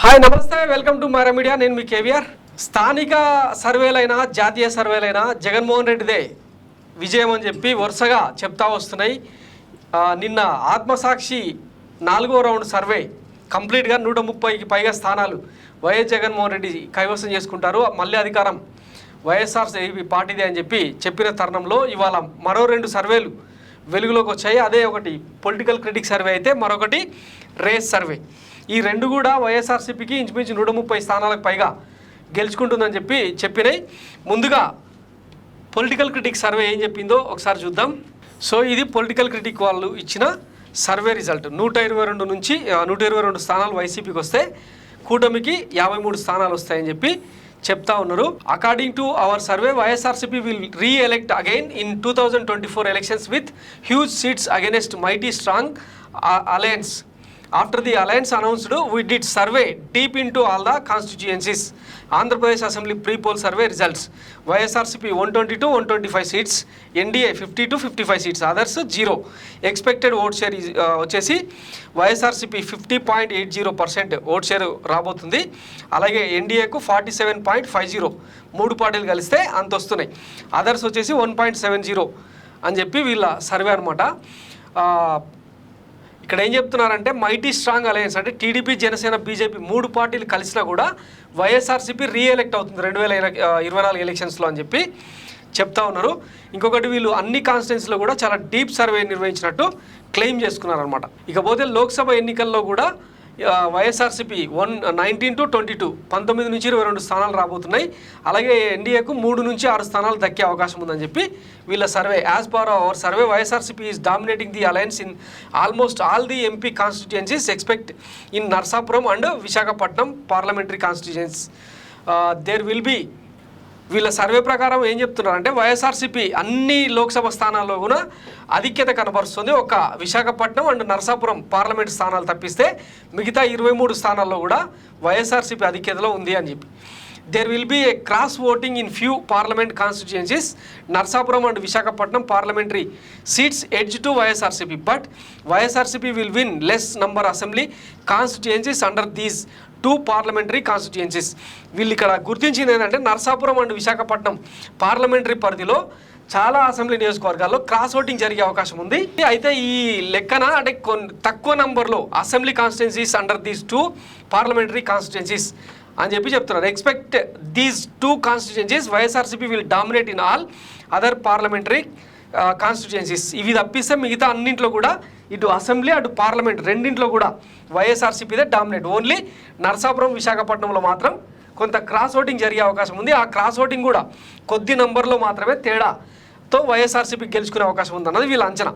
Hi నమస్తే, welcome to Myra Media. నేను మీ కేవీఆర్. స్థానిక సర్వేలైనా జాతీయ సర్వేలైనా జగన్మోహన్ రెడ్డిదే విజయం అని చెప్పి వరుసగా చెప్తా వస్తున్నాయి. నిన్న ఆత్మసాక్షి 4వ రౌండ్ సర్వే కంప్లీట్గా 130కి పైగా స్థానాలు వైఎస్ జగన్మోహన్ రెడ్డి కైవసం చేసుకుంటారు, మళ్ళీ అధికారం వైఎస్ఆర్సీపీ పార్టీదే అని చెప్పిన తరుణంలో ఇవాళ మరో 2 సర్వేలు వెలుగులోకి వచ్చాయి. అదే ఒకటి పొలిటికల్ క్రిటిక్ సర్వే అయితే మరొకటి రేస్ సర్వే. ఈ 2 కూడా వైఎస్ఆర్సీపీకి ఇంచుమించు 130 స్థానాలకు పైగా గెలుచుకుంటుందని చెప్పినాయి. ముందుగా పొలిటికల్ క్రిటిక్ సర్వే ఏం చెప్పిందో ఒకసారి చూద్దాం. సో ఇది పొలిటికల్ క్రిటిక్ వాళ్ళు ఇచ్చిన సర్వే రిజల్ట్. 122 నుంచి 122 స్థానాలు వైసీపీకి వస్తే కూటమికి 53 స్థానాలు వస్తాయని చెప్తా ఉన్నారు. According to our survey, YSRCP will re-elect again in 2024 elections with huge seats against mighty strong alliance. After the alliance announced, we did survey deep into all the constituencies. Andhra Pradesh Assembly pre-poll survey results. YSRCP 122, 125 seats, NDA 50 to 55 seats, others 0. Expected vote share is వచ్చేసి YSRCP 50.80% vote share రాబోతుంది. అలాగే ఎన్డీఏకు 47.50, 3 పార్టీలు కలిస్తే అంత వస్తున్నాయి. Others వచ్చేసి 1.70 అని చెప్పి వీళ్ళ సర్వే అనమాట. ఇక్కడ ఏం చెప్తున్నారంటే మైటీ స్ట్రాంగ్ అలయన్స్ అంటే టీడీపీ, జనసేన, బీజేపీ 3 పార్టీలు కలిసినా కూడా వైఎస్ఆర్సీపీ రీఎలెక్ట్ అవుతుంది 2024 ఎలక్షన్స్లో అని చెప్తా ఉన్నారు. ఇంకొకటి వీళ్ళు అన్ని కాన్స్టిట్యున్సీలో కూడా చాలా డీప్ సర్వే నిర్వహించినట్టు క్లెయిమ్ చేసుకున్నారనమాట. ఇకపోతే లోక్సభ ఎన్నికల్లో కూడా వైఎస్ఆర్సీపీ 19 to 22 19 నుంచి 22 స్థానాలు రాబోతున్నాయి. అలాగే ఎన్డీఏకు 3 నుంచి 6 స్థానాలు దక్కే అవకాశం ఉందని వీళ్ళ survey. As per our survey, YSRCP is dominating the alliance in almost all the MP constituencies expect in Narsapuram and Visakhapatnam parliamentary constituencies. There will be వీళ్ళ సర్వే ప్రకారం ఏం చెప్తున్నారంటే వైఎస్ఆర్సీపీ అన్ని లోక్సభ స్థానాల్లో కూడా ఆధిక్యత కనబరుస్తుంది. ఒక విశాఖపట్నం అండ్ నరసాపురం పార్లమెంట్ స్థానాలు తప్పిస్తే మిగతా 23 స్థానాల్లో కూడా వైఎస్ఆర్సీపీ ఆధిక్యతలో ఉంది అని there will be a cross voting in few parliament constituencies. Narasapuram and Visakhapatnam parliamentary seats edge to YSRCP, but YSRCP will win less number assembly constituencies under these 2 parliamentary constituencies. వీళ్ళు ఇక్కడ గుర్తించింది ఏంటంటే నరసాపురం అండ్ విశాఖపట్నం పార్లమెంటరీ పరిధిలో చాలా అసెంబ్లీ నియోజకవర్గాల్లో cross voting జరిగే అవకాశం ఉంది. అయితే ఈ లెక్కన అంటే తక్కువ నంబర్లో assembly constituencies under these 2 parliamentary constituencies అని చెప్తున్నారు. Expect these 2 constituencies YSRCP will dominate in all other parliamentary constituencies. ఇవి తప్పిస్తే మిగతా అన్నింట్లో కూడా ఇటు అసెంబ్లీ అటు పార్లమెంట్ రెండింట్లో కూడా వైఎస్ఆర్సీపీదే డామినేట్. ఓన్లీ నరసాపురం, విశాఖపట్నంలో మాత్రం కొంత క్రాస్ ఓటింగ్ జరిగే అవకాశం ఉంది. ఆ క్రాస్ ఓటింగ్ కూడా కొద్ది నంబర్లో మాత్రమే తేడాతో వైఎస్ఆర్సీపీ గెలుచుకునే అవకాశం ఉందన్నది వీళ్ళ అంచనా.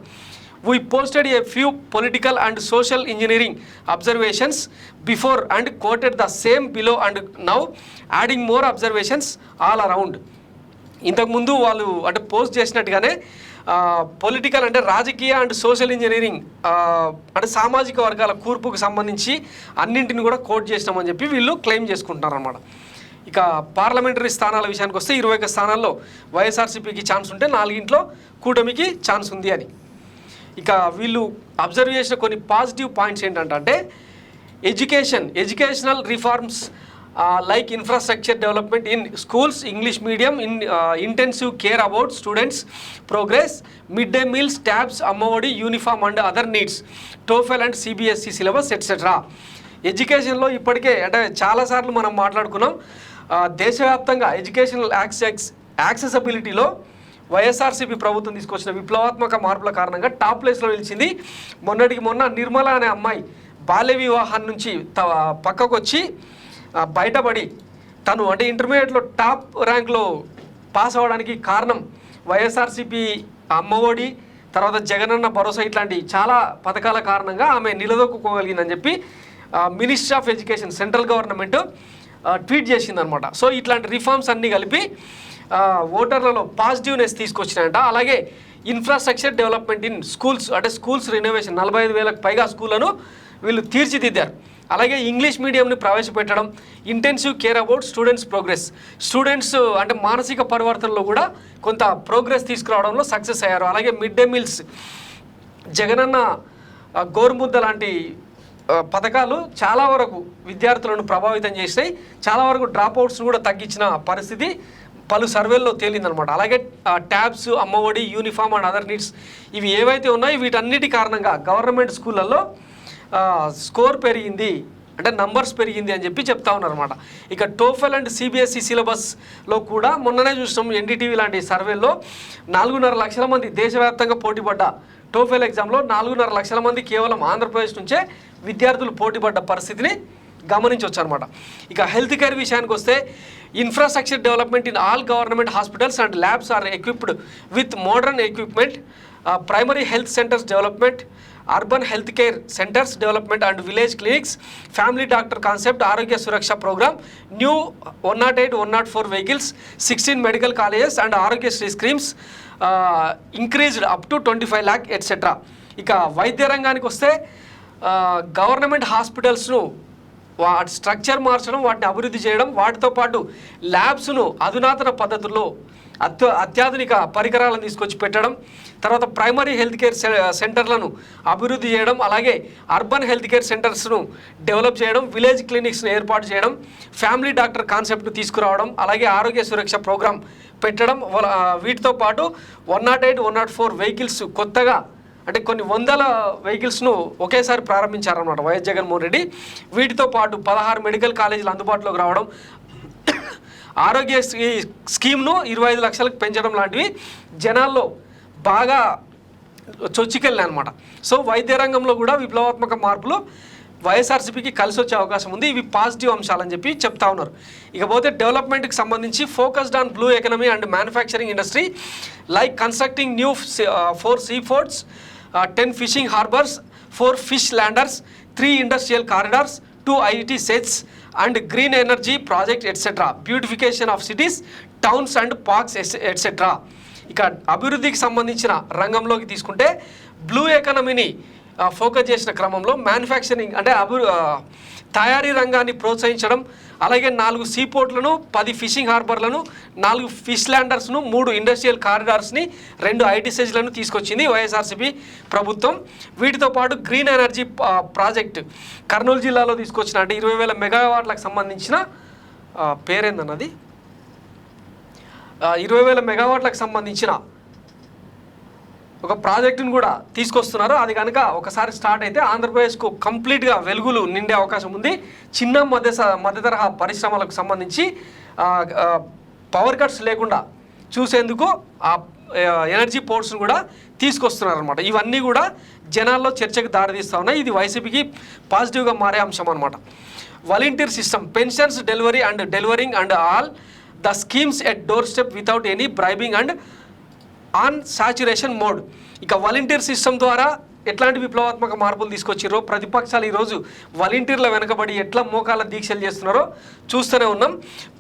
We posted a few political and social engineering observations before and quoted the same below and now adding more observations all around. ఇంతకుముందు వాళ్ళు అంటే పోస్ట్ చేసినట్టుగానే పొలిటికల్ అంటే రాజకీయ అండ్ సోషల్ ఇంజనీరింగ్ అంటే సామాజిక వర్గాల కూర్పుకు సంబంధించి అన్నింటిని కూడా కోట్ చేసినామని వీళ్ళు క్లెయిమ్ చేసుకుంటున్నారు అన్నమాట. ఇక పార్లమెంటరీ స్థానాల విషయానికి వస్తే 21 స్థానాల్లో వైఎస్ఆర్సీపీకి ఛాన్స్ ఉంటే 4 కూటమికి ఛాన్స్ ఉంది అని. ఇక వీళ్ళు అబ్జర్వ్ చేసిన కొన్ని పాజిటివ్ పాయింట్స్ ఏంటంటే educational reforms like infrastructure development in schools, English medium, in intensive care about students' progress, midday meals, tabs, Ammavodi, uniform and other needs, TOEFL and CBSE syllabus etcetera. ఎడ్యుకేషన్లో ఇప్పటికే అంటే చాలాసార్లు మనం మాట్లాడుకున్నాం, దేశవ్యాప్తంగా ఎడ్యుకేషనల్ యాక్సెసిబిలిటీలో వైఎస్ఆర్సీపీ ప్రభుత్వం తీసుకొచ్చిన విప్లవాత్మక మార్పుల కారణంగా టాప్ ప్లేస్లో నిలిచింది. మొన్నటికి మొన్న నిర్మల అనే అమ్మాయి బాల్య వివాహం నుంచి పక్కకు వచ్చి బయటపడి తను అంటే ఇంటర్మీడియట్లో టాప్ ర్యాంక్లో పాస్ అవ్వడానికి కారణం వైఎస్ఆర్సీపీ అమ్మఒడి, తర్వాత జగనన్న భరోసా ఇట్లాంటి చాలా పథకాల కారణంగా ఆమె నిలదొక్కుకోగలిగిందని ministry of education central government tweet చేసిందనమాట. సో ఇట్లాంటి రిఫార్మ్స్ అన్నీ కలిపి ఓటర్లలో పాజిటివ్నెస్ తీసుకొచ్చినాయంట. అలాగే ఇన్ఫ్రాస్ట్రక్చర్ డెవలప్మెంట్ ఇన్ స్కూల్స్ అంటే స్కూల్స్ రెనోవేషన్ 45,000కు పైగా స్కూళ్లను వీళ్ళు తీర్చిదిద్దారు. అలాగే ఇంగ్లీష్ మీడియంని ప్రవేశపెట్టడం, intensive care about students progress, students అంటే మానసిక పరివర్తనలో కూడా కొంత ప్రోగ్రెస్ తీసుకురావడంలో సక్సెస్ అయ్యారు. అలాగే మిడ్ డే మీల్స్, జగనన్న గోరుముద్ద లాంటి పథకాలు చాలా వరకు విద్యార్థులను ప్రభావితం చేసినాయి, చాలా వరకు డ్రాప్అవుట్స్ను కూడా తగ్గించిన పరిస్థితి పలు సర్వేల్లో తేలిందనమాట. అలాగే tabs, Ammavodi, uniform and other needs ఇవి ఏవైతే ఉన్నాయో వీటన్నిటి కారణంగా గవర్నమెంట్ స్కూళ్ళల్లో స్కోర్ పెరిగింది, అంటే నంబర్స్ పెరిగింది అని చెప్పి చెప్తా ఉన్నారన్నమాట. ఇక టోఫెల్ అండ్ సిబిఎస్ఈ సిలబస్లో కూడా మొన్ననే చూసినాం ఎన్డీటీవీ లాంటి సర్వేల్లో 4.5 లక్షల మంది దేశవ్యాప్తంగా పోటీపడ్డ టోఫెల్ ఎగ్జామ్లో 4.5 లక్షల మంది కేవలం ఆంధ్రప్రదేశ్ నుంచే విద్యార్థులు పోటీపడ్డ పరిస్థితిని గమనించవచ్చు అనమాట. ఇక హెల్త్ కేర్ విషయానికి వస్తే infrastructure development in all government hospitals and labs are equipped with modern equipment, primary health centres development, urban health care centres development and village clinics, family doctor concept, Arogya Suraksha programme, new 108, 104 vehicles, 16 medical colleges and Aarogyasri schemes increased up to 25 lakh etcetera. ఇక వైద్య రంగానికి వస్తే government హాస్పిటల్స్ను వాటి structure మార్చడం, వాటిని అభివృద్ధి చేయడం, వాటితో పాటు ల్యాబ్స్ను అధునాతన పద్ధతుల్లో అత్యాధునిక పరికరాలను తీసుకొచ్చి పెట్టడం, తర్వాత ప్రైమరీ హెల్త్ కేర్ సెంటర్లను అభివృద్ధి చేయడం, అలాగే అర్బన్ హెల్త్ కేర్ సెంటర్స్ను డెవలప్ చేయడం, విలేజ్ క్లినిక్స్ను ఏర్పాటు చేయడం, ఫ్యామిలీ డాక్టర్ కాన్సెప్ట్ను తీసుకురావడం, అలాగే ఆరోగ్య సురక్ష ప్రోగ్రాం పెట్టడం, వీటితో పాటు 108, 104 వెహికల్స్ కొత్తగా అంటే కొన్ని వందల వెహికల్స్ను ఒకేసారి ప్రారంభించారన్నమాట వైఎస్ జగన్మోహన్ రెడ్డి. వీటితో పాటు 16 మెడికల్ కాలేజీలు అందుబాటులోకి రావడం, ఆరోగ్య స్కీమ్ను 25 లక్షలకు పెంచడం లాంటివి జనాల్లో బాగా చొచ్చుకెళ్ళినాయి అనమాట. సో వైద్య రంగంలో కూడా విప్లవాత్మక మార్పులు వైఎస్ఆర్సీపీకి కలిసి వచ్చే అవకాశం ఉంది. ఇవి పాజిటివ్ అంశాలని చెప్పి చెప్తా ఉన్నారు. ఇకపోతే డెవలప్మెంట్కి సంబంధించి focused on blue economy and manufacturing industry like constructing new 4 see ports, 10 fishing harbours, 4 fish landers, 3 industrial corridors, 2 IT sets and green energy project etcetera, beautification of cities, towns and parks etcetera. ఇక అభివృద్ధికి సంబంధించిన రంగంలోకి తీసుకుంటే blue ఎకానమీని focus చేసిన క్రమంలో manufacturing అంటే తయారీ రంగాన్ని ప్రోత్సహించడం, అలాగే 4 సీపోర్ట్లను, 10 ఫిషింగ్ హార్బర్లను, 4 ఫిష్ ల్యాండర్స్ను, 3 ఇండస్ట్రియల్ కారిడార్స్ని, 2 ఐటీ సెజ్లను తీసుకొచ్చింది వైఎస్ఆర్సీపీ ప్రభుత్వం. వీటితో పాటు గ్రీన్ ఎనర్జీ ప్రాజెక్ట్ కర్నూలు జిల్లాలో తీసుకొచ్చిన అంటే 20,000 మెగావాట్లకు సంబంధించిన పేరేందన్నది 20,000 మెగావాట్లకు సంబంధించిన ఒక ప్రాజెక్టును కూడా తీసుకొస్తున్నారు. అది కనుక ఒకసారి స్టార్ట్ అయితే ఆంధ్రప్రదేశ్కు కంప్లీట్గా వెలుగులు నిండే అవకాశం ఉంది. చిన్న మధ్య తరహా పరిశ్రమలకు సంబంధించి పవర్ కట్స్ లేకుండా చూసేందుకు ఆ ఎనర్జీ పోర్ట్స్ను కూడా తీసుకొస్తున్నారు అనమాట. ఇవన్నీ కూడా జనాల్లో చర్చకు దారితీస్తూ ఉన్నాయి. ఇది వైసీపీకి పాజిటివ్గా మారే అంశం అనమాట. Volunteer system, pensions delivering and all the schemes at door step without any bribing and on saturation mode. ఇక వాలంటీర్ సిస్టమ్ ద్వారా ఎట్లాంటి విప్లవాత్మక మార్పులు తీసుకొచ్చారో, ప్రతిపక్షాలు ఈరోజు వాలంటీర్ల వెనకబడి ఎట్లా మోకాల దీక్షలు చేస్తున్నారో చూస్తూనే ఉన్నాం.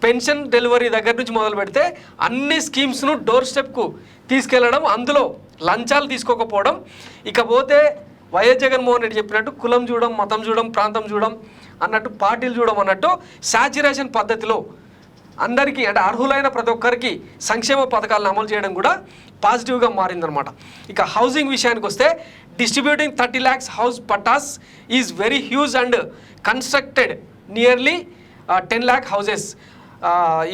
పెన్షన్ డెలివరీ దగ్గర నుంచి మొదలు పెడితే అన్ని స్కీమ్స్ను డోర్ స్టెప్కు తీసుకెళ్లడం, అందులో లంచాలు తీసుకోకపోవడం, ఇకపోతే వైఎస్ జగన్మోహన్ రెడ్డి చెప్పినట్టు కులం చూడడం, మతం చూడడం, ప్రాంతం చూడడం అన్నట్టు, పార్టీలు చూడడం అన్నట్టు సాచురేషన్ పద్ధతిలో అందరికీ అంటే అర్హులైన ప్రతి ఒక్కరికి సంక్షేమ పథకాలను అమలు చేయడం కూడా పాజిటివ్గా మారిందనమాట. ఇక హౌసింగ్ విషయానికి వస్తే distributing 30 lakhs house pattas is very huge and constructed nearly 10 lakh houses.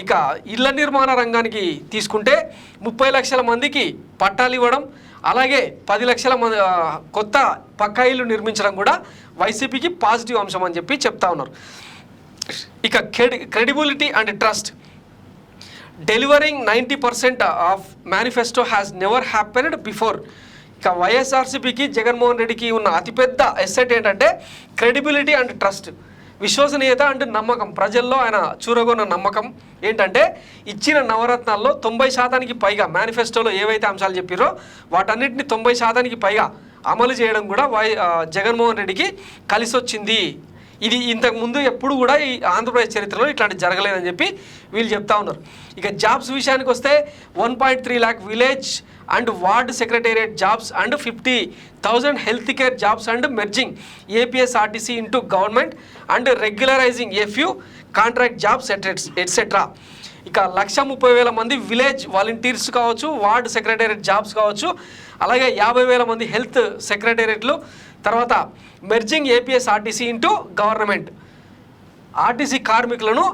ఇక ఇళ్ల నిర్మాణ రంగానికి తీసుకుంటే 30 లక్షల మందికి పట్టాలు ఇవ్వడం, అలాగే 10 లక్షల మంది కొత్త పక్కా ఇల్లు నిర్మించడం కూడా వైసీపీకి పాజిటివ్ అంశం అని చెప్పి చెప్తా ఉన్నారు. ఇక credibility and trust, delivering 90% of manifesto has never happened before. ఇక వైఎస్ఆర్సీపీకి జగన్మోహన్ రెడ్డికి ఉన్న అతిపెద్ద ఎసెట్ ఏంటంటే క్రెడిబిలిటీ అండ్ ట్రస్ట్, విశ్వసనీయత అండ్ నమ్మకం. ప్రజల్లో ఆయన చూరగొన్న నమ్మకం ఏంటంటే ఇచ్చిన నవరత్నాల్లో 90% పైగా మేనిఫెస్టోలో ఏవైతే అంశాలు చెప్పారో వాటన్నిటిని 90% పైగా అమలు చేయడం కూడా జగన్మోహన్ రెడ్డికి కలిసి వచ్చింది. ఇది ఇంతకుముందు ఎప్పుడు కూడా ఈ ఆంధ్రప్రదేశ్ చరిత్రలో ఇట్లాంటి జరగలేదని చెప్పి వీళ్ళు చెప్తా ఉన్నారు. ఇక జాబ్స్ విషయానికి వస్తే 1.3 lakh village and ward secretariat jobs and 50,000 health care jobs and merging APSRTC into government and regularising a few contract jobs etcetera. ఇక 130,000 మంది విలేజ్ వాలంటీర్స్ కావచ్చు, వార్డ్ సెక్రటేరియట్ జాబ్స్ కావచ్చు, అలాగే 50,000 మంది హెల్త్ సెక్రటేరియట్లు, తర్వాత merging APS RTC into government. RTC కార్మికులను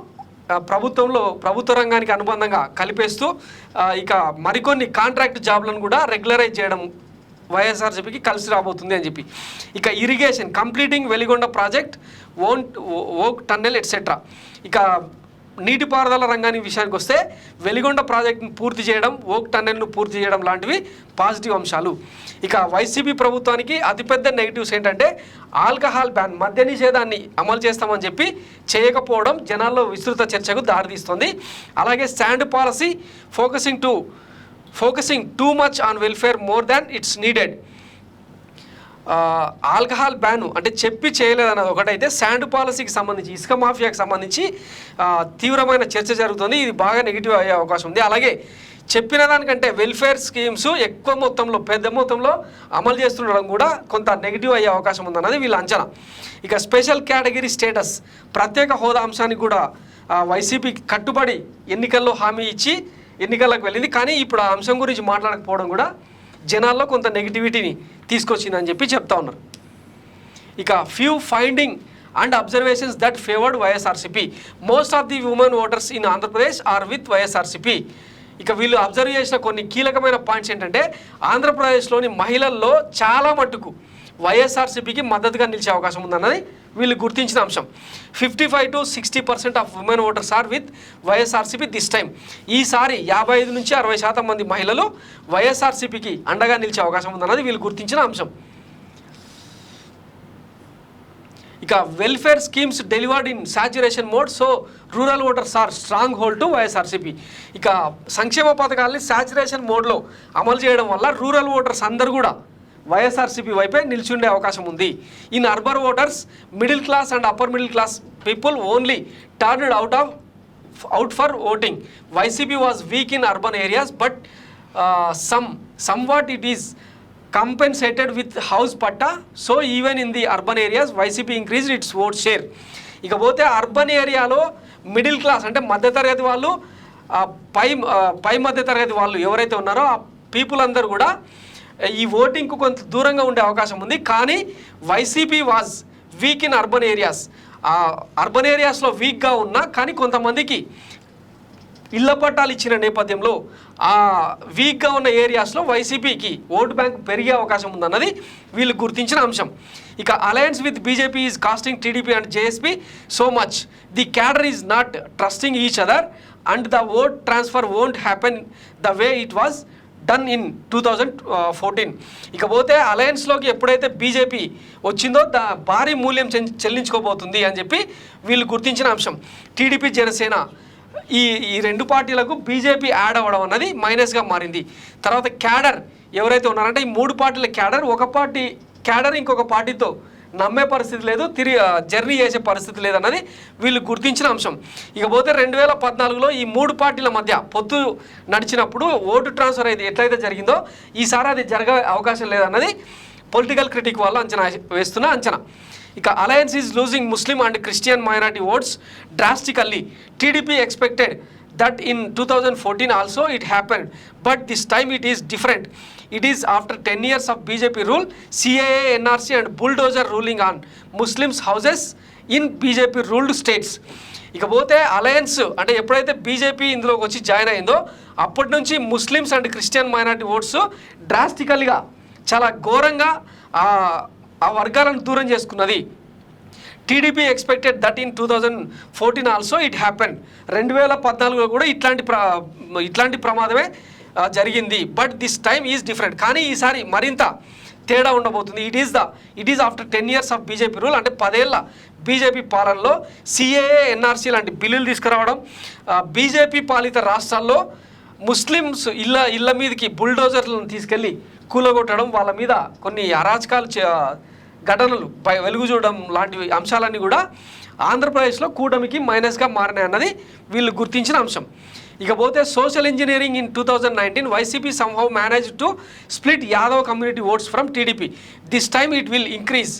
ప్రభుత్వ రంగానికి అనుబంధంగా కలిపేస్తూ ఇక మరికొన్ని కాంట్రాక్ట్ జాబ్లను కూడా రెగ్యులరైజ్ చేయడం వైఎస్ఆర్సీపీకి కలిసి రాబోతుంది అని చెప్పి. ఇక ఇరిగేషన్ కంప్లీటింగ్ వెలిగొండ ప్రాజెక్ట్, ఓక్ టన్నెల్ ఎట్సెట్రా. ఇక నీటిపారుదల రంగానికి విషయానికి వస్తే వెలిగొండ ప్రాజెక్టును పూర్తి చేయడం, ఓక్ టన్నెల్ను పూర్తి చేయడం లాంటివి పాజిటివ్ అంశాలు. ఇక వైసీపీ ప్రభుత్వానికి అతిపెద్ద నెగిటివ్స్ ఏంటంటే ఆల్కహాల్ బ్యాన్, మద్య నిషేధాన్ని అమలు చేస్తామని చెప్పి చేయకపోవడం జనాల్లో విస్తృత చర్చకు దారితీస్తుంది. అలాగే sand policy focusing too much on welfare more than it's needed. Alcohol ban అంటే చెప్పి చేయలేదన్నది ఒకటైతే, శాండ్ పాలసీకి సంబంధించి, ఇసుక మాఫియాకి సంబంధించి తీవ్రమైన చర్చ జరుగుతుంది. ఇది బాగా నెగిటివ్ అయ్యే అవకాశం ఉంది. అలాగే చెప్పిన దానికంటే వెల్ఫేర్ స్కీమ్స్ ఎక్కువ మొత్తంలో, పెద్ద మొత్తంలో అమలు చేస్తుండడం కూడా కొంత నెగిటివ్ అయ్యే అవకాశం ఉందన్నది వీళ్ళ అంచనా. ఇక స్పెషల్ కేటగిరీ స్టేటస్, ప్రత్యేక హోదా అంశానికి కూడా వైసీపీకి కట్టుబడి ఎన్నికల్లో హామీ ఇచ్చి ఎన్నికలకు వెళ్ళింది. కానీ ఇప్పుడు ఆ అంశం గురించి మాట్లాడకపోవడం కూడా జనాల్లో కొంత నెగిటివిటీని తీసుకొచ్చిందని చెప్పి చెప్తా ఉన్నారు. ఇక few finding and observations that favoured YSRCP, most of the women voters in Andhra Pradesh are with YSRCP. ఇక వీళ్ళు అబ్జర్వ్ చేసిన కొన్ని కీలకమైన పాయింట్స్ ఏంటంటే ఆంధ్రప్రదేశ్లోని మహిళల్లో చాలా మట్టుకు వైఎస్ఆర్సీపీకి మద్దతుగా నిలిచే అవకాశం ఉందన్నది వీళ్ళు గుర్తించిన అంశం. 55 to 60% of women voters are with YSRCP this time. ఈసారి 55 నుంచి 60% మంది మహిళలు వైఎస్ఆర్సీపీకి అండగా నిలిచే అవకాశం ఉందన్నది వీళ్ళు గుర్తించిన అంశం. ఇక welfare schemes delivered in saturation mode, so rural voters are strong hold to YSRCP. ఇక సంక్షేమ పథకాలని సాచురేషన్ మోడ్లో అమలు చేయడం వల్ల రూరల్ ఓటర్స్ అందరూ కూడా వైఎస్ఆర్సీపీ వైపే నిల్చుండే అవకాశం ఉంది. In urban voters middle class and upper middle class people only turned out for voting. YCP was weak in urban areas but somewhat it is compensated with house patta, so even in the urban areas YCP increased its vote share. ఇకపోతే urban ఏరియాలో middle class అంటే మధ్యతరగతి వాళ్ళు, పై మధ్యతరగతి వాళ్ళు ఎవరైతే ఉన్నారో ఆ పీపుల్ అందరూ కూడా ఈ ఓటింగ్కు కొంత దూరంగా ఉండే అవకాశం ఉంది. కానీ YCP was weak in urban areas, urban ఏరియాస్లో వీక్గా ఉన్నా కానీ కొంతమందికి ఇళ్ల పట్టాలు ఇచ్చిన నేపథ్యంలో ఆ వీక్గా ఉన్న ఏరియాస్లో వైసీపీకి ఓటు బ్యాంక్ పెరిగే అవకాశం ఉందన్నది వీళ్ళు గుర్తించిన అంశం. ఇక alliance with BJP is costing TDP and JSP so much, the cadre is not trusting each other and the vote transfer won't happen the way it was done in 2014. ఇకపోతే అలయన్స్లోకి ఎప్పుడైతే BJP వచ్చిందో భారీ మూల్యం చెల్లించుకోబోతుంది అని చెప్పి వీళ్ళు గుర్తించిన అంశం. టీడీపీ జనసేన ఈ రెండు పార్టీలకు బీజేపీ యాడ్ అవ్వడం అన్నది మైనస్గా మారింది. తర్వాత క్యాడర్ ఎవరైతే ఉన్నారంటే ఈ మూడు పార్టీల క్యాడర్, ఒక పార్టీ క్యాడర్ ఇంకొక పార్టీతో నమ్మే పరిస్థితి లేదు, తిరిగి జర్నీ చేసే పరిస్థితి లేదన్నది వీళ్ళు గుర్తించిన అంశం. ఇకపోతే 2014లో ఈ మూడు పార్టీల మధ్య పొత్తు నడిచినప్పుడు ఓటు ట్రాన్స్ఫర్ అయితే ఎట్లయితే జరిగిందో ఈసారి అది జరగే అవకాశం లేదన్నది పొలిటికల్ క్రిటిక్ వాళ్ళు అంచనా వేస్తున్న అంచనా. ఇక alliance is losing Muslim and Christian minority votes drastically. TDP expected that in 2014 also it happened, but this time it is different. It is after 10 years of BJP rule, CAA, NRC and bulldozer ruling on Muslims houses in BJP ruled states. ఇకపోతే alliance అంటే ఎప్పుడైతే BJP ఇందులోకి వచ్చి join అయిందో అప్పటి నుంచి Muslims and Christian minority votes డ్రాస్టికల్గా చాలా ఘోరంగా ఆ వర్గాలను దూరం చేసుకున్నది. TDP expected that in 2014 also it happen. 2014లో కూడా ఇట్లాంటి ప్రమాదమే జరిగింది. But this time is different. కానీ ఈసారి మరింత తేడా ఉండబోతుంది. It is after 10 years of BJP rule, అంటే 10 ఏళ్ల బీజేపీ పాలనలో సిఏఏ, ఎన్ఆర్సీ లాంటి బిల్లులు తీసుకురావడం, బీజేపీ పాలిత రాష్ట్రాల్లో ముస్లిమ్స్ ఇళ్ళ మీదకి బుల్డోజర్లను తీసుకెళ్ళి కూలగొట్టడం, వాళ్ళ మీద కొన్ని అరాచకాలు ఘటనలు వెలుగు చూడడం లాంటి అంశాలన్నీ కూడా ఆంధ్రప్రదేశ్లో కూటమికి మైనస్గా మారినాయి అన్నది వీళ్ళు గుర్తించిన అంశం. ఇకపోతే social engineering in 2019 YCP somehow manage to split Yadav community votes from TDP. This time it will increase.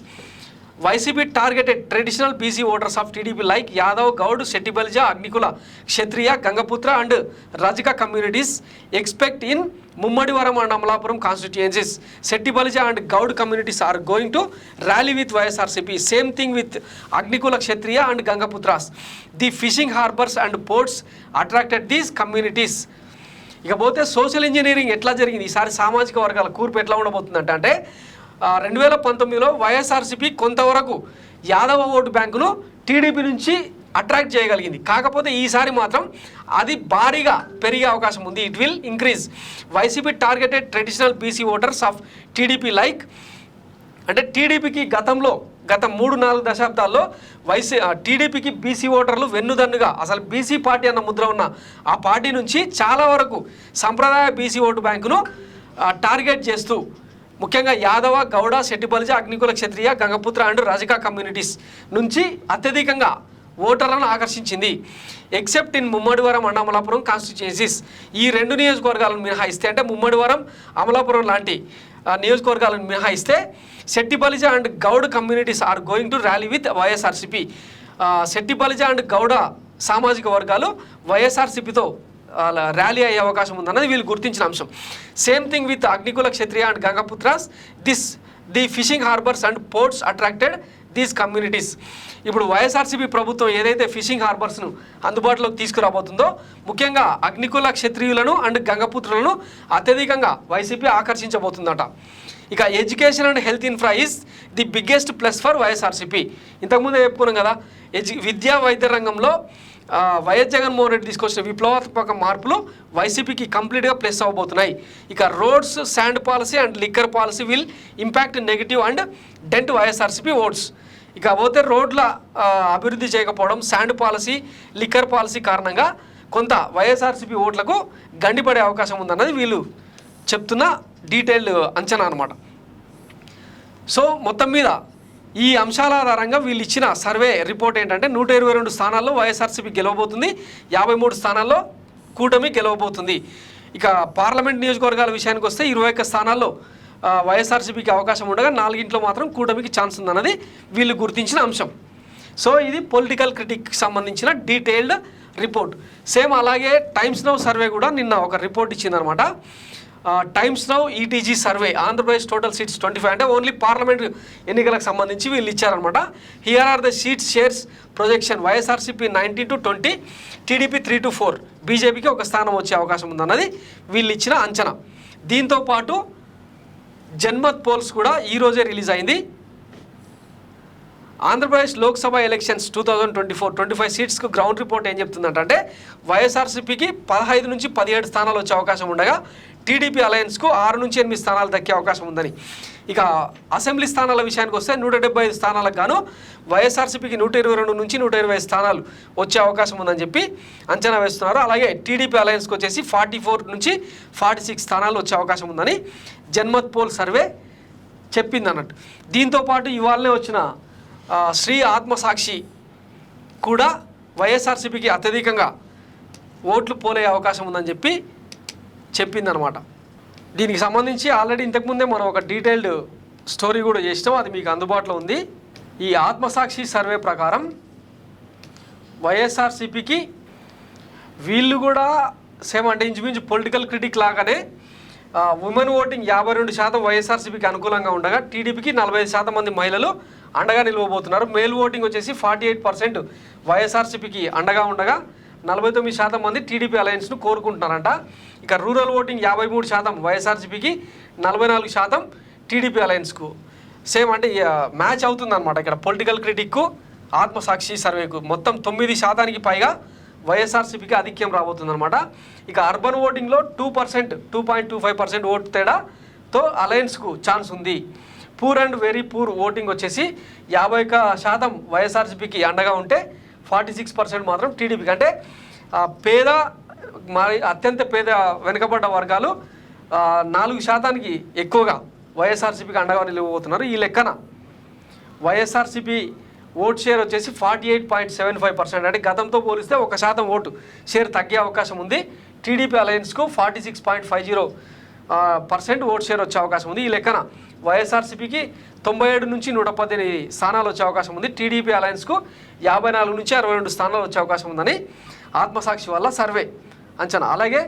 YCP targeted traditional BC voters of TDP like Yadav, Goud, Settibalija, Agnikula, Kshatriya, Gangaputra and Rajaka communities expect in Mummidivaram and Amalapuram constituencies. Settibalija and Goud communities are going to rally with YSRCP. Same thing with Agnikula, Kshatriya and Gangaputras. The fishing harbours and ports attracted these communities. ఇకపోతే social engineering ఎట్లా జరిగింది, ఈసారి సామాజిక వర్గాల కూర్పు ఎట్లా ఉండబోతుందంటే అంటే 2019లో వైఎస్ఆర్సీపీ కొంతవరకు యాదవ ఓటు బ్యాంకును టీడీపీ నుంచి అట్రాక్ట్ చేయగలిగింది. కాకపోతే ఈసారి మాత్రం అది భారీగా పెరిగే అవకాశం ఉంది. It will increase. YCP targeted traditional BC voters of TDP like అంటే టీడీపీకి గత 3-4 దశాబ్దాల్లో టీడీపీకి బీసీ ఓటర్లు వెన్నుదన్నుగా అసలు బీసీ పార్టీ అన్న ముద్ర ఉన్న ఆ పార్టీ నుంచి చాలా వరకు సంప్రదాయ బీసీ ఓటు బ్యాంకును టార్గెట్ చేస్తూ ముఖ్యంగా యాదవ, గౌడ, శెట్టిబలిజ, అగ్నికుల, క్షత్రియ, గంగపుత్ర అండ్ రజక కమ్యూనిటీస్ నుంచి అత్యధికంగా ఓటర్లను ఆకర్షించింది. Except in Mummidivaram and Amalapuram constituencies. ఈ 2 నియోజకవర్గాలను మినహాయిస్తే అంటే ముమ్మడివరం, అమలాపురం లాంటి నియోజకవర్గాలను మినహాయిస్తే Settibalija and Goud communities are going to rally with YSRCP. Settibalija and Gouda సామాజిక వర్గాలు వైఎస్ఆర్సీపీతో ర్యాలీ అయ్యే అవకాశం ఉందన్నది వీళ్ళు గుర్తించిన అంశం. Same thing with Agnikula, Kshatriya and Gangaputras. The fishing harbours and ports attracted these communities. ఇప్పుడు వైఎస్ఆర్సీపీ ప్రభుత్వం ఏదైతే ఫిషింగ్ హార్బర్స్ను అందుబాటులోకి తీసుకురాబోతుందో ముఖ్యంగా అగ్నికుల, క్షత్రియులను అండ్ గంగపుత్రులను అత్యధికంగా వైసీపీ ఆకర్షించబోతుందట. ఇక education and health infra is the biggest plus for YSRCP. ఇంతకుముందే చెప్పుకున్నాం కదా, విద్యా వైద్య రంగంలో వైఎస్ జగన్మోహన్ రెడ్డి తీసుకొచ్చిన విప్లవాత్మక మార్పులు వైసీపీకి కంప్లీట్గా ప్లస్ అవ్వబోతున్నాయి. ఇక roads, sand policy and liquor policy will impact negative and dent YSRCP votes. ఇక పోతే రోడ్ల అభివృద్ధి చేయకపోవడం, శాండ్ పాలసీ, లిక్కర్ పాలసీ కారణంగా కొంత వైఎస్ఆర్సీపీ ఓట్లకు గండిపడే అవకాశం ఉందన్నది వీళ్ళు చెప్తున్న డీటెయిల్డ్ అంచనా అన్నమాట. సో మొత్తం మీద ఈ అంశాల ఆధారంగా వీళ్ళు ఇచ్చిన సర్వే రిపోర్ట్ ఏంటంటే 122 స్థానాల్లో వైఎస్ఆర్సీపీ గెలవబోతుంది, 53 స్థానాల్లో కూటమి గెలవబోతుంది. ఇక పార్లమెంట్ నియోజకవర్గాల విషయానికి వస్తే 21 స్థానాల్లో వైఎస్ఆర్సీపీకి అవకాశం ఉండగా 4 మాత్రం కూటమికి ఛాన్స్ ఉందన్నది వీళ్ళు గుర్తించిన అంశం. సో ఇది పొలిటికల్ క్రిటిక్కి సంబంధించిన డీటెయిల్డ్ రిపోర్ట్. సేమ్ అలాగే టైమ్స్ నౌ సర్వే కూడా నిన్న ఒక రిపోర్ట్ ఇచ్చిందనమాట. Times Now ETG survey Andhra Pradesh total seats 25 అంటే ఓన్లీ పార్లమెంట్ ఎన్నికలకు సంబంధించి వీళ్ళు ఇచ్చారనమాట. Here are the seats shares projection. YSRCP 19 to 20, TDP 3 to 4, బీజేపీకి 1 స్థానం వచ్చే అవకాశం ఉందన్నది వీళ్ళు ఇచ్చిన అంచనా. దీంతోపాటు జన్మత్ పోల్స్ కూడా ఈరోజే రిలీజ్ అయింది. ఆంధ్రప్రదేశ్ లోక్సభ ఎలక్షన్స్ 2024-25 సీట్స్కు గ్రౌండ్ రిపోర్ట్ ఏం చెప్తుందంటే వైఎస్ఆర్సీపీకి 15 నుంచి 17 స్థానాలు వచ్చే అవకాశం ఉండగా టీడీపీ అలయన్స్కు 6 నుంచి 8 స్థానాలు దక్కే అవకాశం ఉందని. ఇక అసెంబ్లీ స్థానాల విషయానికి వస్తే 175 స్థానాలకు గాను వైఎస్ఆర్సీపీకి 122 నుంచి 120 స్థానాలు వచ్చే అవకాశం ఉందని చెప్పి అంచనా వేస్తున్నారు. అలాగే టీడీపీ అలయన్స్కి వచ్చేసి 44 నుంచి 46 స్థానాలు వచ్చే అవకాశం ఉందని జన్మత్ పోల్ సర్వే చెప్పింది అన్నట్టు. దీంతోపాటు ఇవాళనే వచ్చిన శ్రీ ఆత్మసాక్షి కూడా వైఎస్ఆర్సీపీకి అత్యధికంగా ఓట్లు పోలే అవకాశం ఉందని చెప్పి చెప్పిందనమాట. దీనికి సంబంధించి ఆల్రెడీ ఇంతకుముందే మనం ఒక డీటెయిల్డ్ స్టోరీ కూడా చేసినాం, అది మీకు అందుబాటులో ఉంది. ఈ ఆత్మసాక్షి సర్వే ప్రకారం వైఎస్ఆర్సీపీకి వీళ్ళు కూడా సేమ్ అంటే ఇంచుమించు పొలిటికల్ క్రిటిక్ లాగానే ఉమెన్ ఓటింగ్ 52% వైఎస్ఆర్సీపీకి అనుకూలంగా ఉండగా టీడీపీకి 45% మంది మహిళలు అండగా నిలవబోతున్నారు. మేల్ ఓటింగ్ వచ్చేసి 48% వైఎస్ఆర్సీపీకి అండగా ఉండగా 49% మంది టీడీపీ అలయన్స్ను కోరుకుంటున్నారంట. ఇక రూరల్ ఓటింగ్ 53% వైఎస్ఆర్సీపీకి, 44% టీడీపీ అలయన్స్కు. సేమ్ అంటే మ్యాచ్ అవుతుందన్నమాట ఇక్కడ పొలిటికల్ క్రిటిక్కు ఆత్మసాక్షి సర్వేకు. మొత్తం 9% పైగా వైఎస్ఆర్సీపీకి ఆధిక్యం రాబోతుందన్నమాట. ఇక అర్బన్ ఓటింగ్లో 2.25% ఓటు తేడాతో అలయన్స్కు ఛాన్స్ ఉంది. Poor and very poor voting వచ్చేసి 51% వైఎస్ఆర్సీపీకి అండగా ఉంటే 46% మాత్రం టీడీపీకి. అంటే పేద మరి అత్యంత పేద వెనుకబడ్డ వర్గాలు 4% ఎక్కువగా వైఎస్ఆర్సీపీకి అండగా నిలవబోతున్నారు. ఈ లెక్కన వైఎస్ఆర్సీపీ ఓట్ షేర్ వచ్చేసి 48.75%. అంటే గతంతో పోలిస్తే 1% ఓటు షేర్ తగ్గే అవకాశం ఉంది. టీడీపీ అలయన్స్కు 46.50 % ఓట్ షేర్ వచ్చే అవకాశం ఉంది. ఈ లెక్కన వైఎస్ఆర్సీపీకి 97 నుంచి 118 స్థానాలు వచ్చే అవకాశం ఉంది. టీడీపీ అలయన్స్కు 54 నుంచి 62 స్థానాలు వచ్చే అవకాశం ఉందని ఆత్మసాక్షి వల్ల సర్వే అంచనా. అలాగే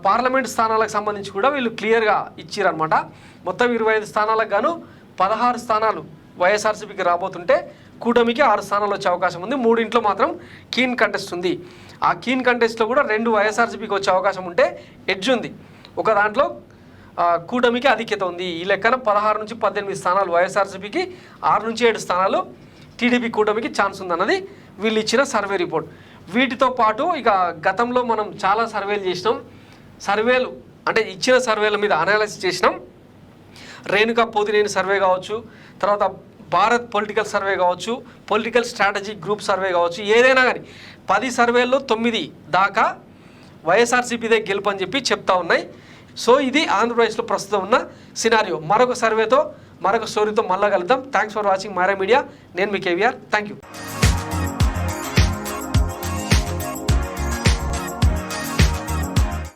పార్లమెంట్ స్థానాలకు సంబంధించి కూడా వీళ్ళు క్లియర్గా ఇచ్చిరనమాట. మొత్తం 25 స్థానాలకు గాను 16 స్థానాలు వైఎస్ఆర్సీపీకి రాబోతుంటే కూటమికి 6 స్థానాలు వచ్చే అవకాశం ఉంది. 3 మాత్రం కీన్ కంటెస్ట్ ఉంది. ఆ కీన్ కంటెస్ట్లో కూడా 2 వైఎస్ఆర్సీపీకి వచ్చే అవకాశం ఉంటే ఎడ్జ్ ఉంది. ఒక దాంట్లో కూటమికి ఆధిక్యత ఉంది. ఈ లెక్కన 16 నుంచి 18 స్థానాలు వైఎస్ఆర్సీపీకి, 6 నుంచి 7 స్థానాలు టీడీపీ కూటమికి ఛాన్స్ ఉందన్నది వీళ్ళు ఇచ్చిన సర్వే రిపోర్ట్. వీటితో పాటు ఇక గతంలో మనం చాలా సర్వేలు చేసినాం. సర్వేలు అంటే ఇచ్చిన సర్వేల మీద అనాలిసిస్ చేసినాం. రేణుకా పోతినేని సర్వే కావచ్చు, తర్వాత భారత్ పొలిటికల్ సర్వే కావచ్చు, పొలిటికల్ స్ట్రాటజీ గ్రూప్ సర్వే కావచ్చు, ఏదైనా కానీ 10 సర్వేల్లో 9 దాకా వైఎస్ఆర్సీపీదే గెలుపు అని చెప్పి చెప్తా ఉన్నాయి. సో ఇది ఆంధ్రప్రదేశ్లో ప్రస్తుతం ఉన్న సినారియో. మరొక సర్వేతో మరొక స్టోరీతో మళ్ళా కలుద్దాం. Thanks for watching Myra Media. నేను మీ కేవీఆర్. Thank you.